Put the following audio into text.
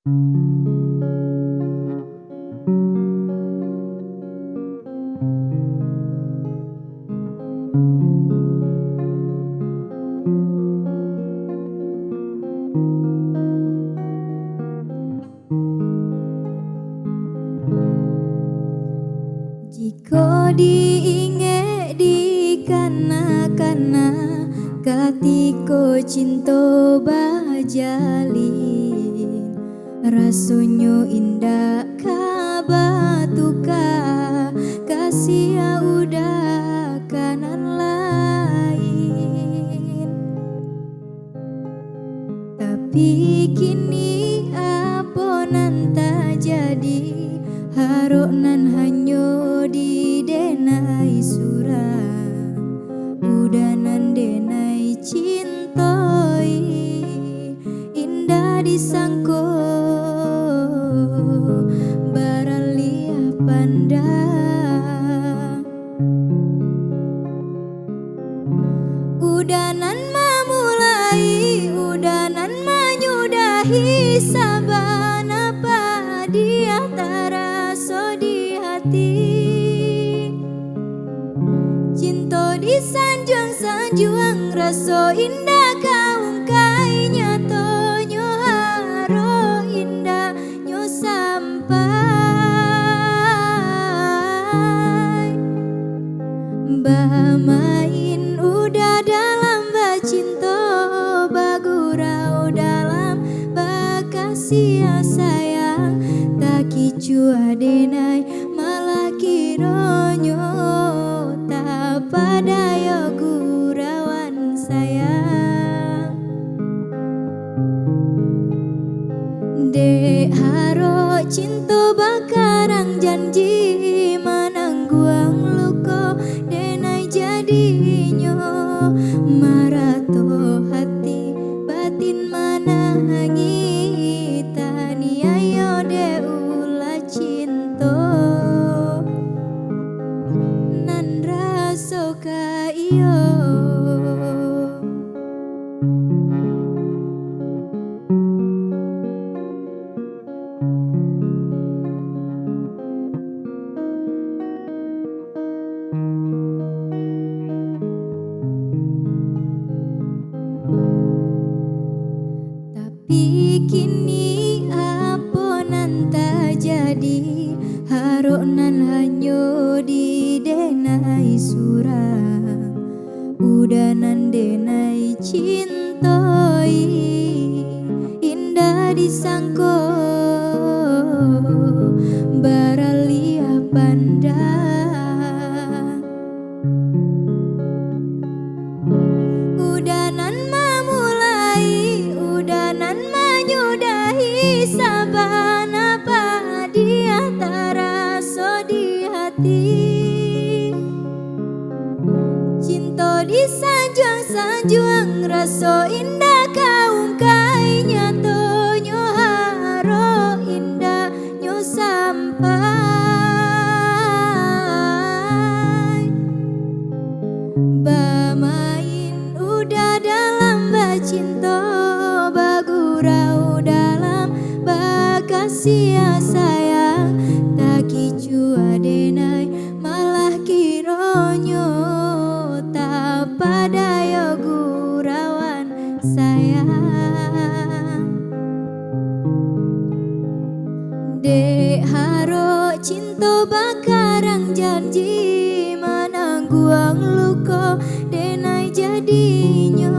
Jika diinge di kana-kana katiko cinta bajalin rasonyo indah kabatuka kasih udah kanan lain. Tapi kini apa nanta jadi harok nan hanyo di denai surah udah nan denai cintoi indah disangko baralia pandang udah nan memulai udah nan menyudahi saban apa dia taraso di hati cinta disanjung-sanjung raso indah kaungkai nyato nyo haro indah nyo sampai bamain udah dalam bacinto bagurau dalam bakasih sayang tak kicu adenai malah kironyo tak padayo gurawan sayang dek haro cinta bakarang janji manangguang luko denai jadinyo marato hati batin manangi tani ayo de ula cinta nan raso ka iyo. Tapi kini apa nanta jadi harok nan hanyo di denai surah udah nan denai cintoi indah disangko baralia pandang udah nan memulai udah nan menyudahi saban apa dia taraso di hati cinta disanjung-sanjung raso indah kaungkai nyato nyo haro indah nyo sampai bamain udah dalam bacinto bagurau dalam bakasih sayang tak kicu adenai malah kironyo tak padayo gurawan sayang dek haro cinta bakarang janji manangguang luko denai jadinyo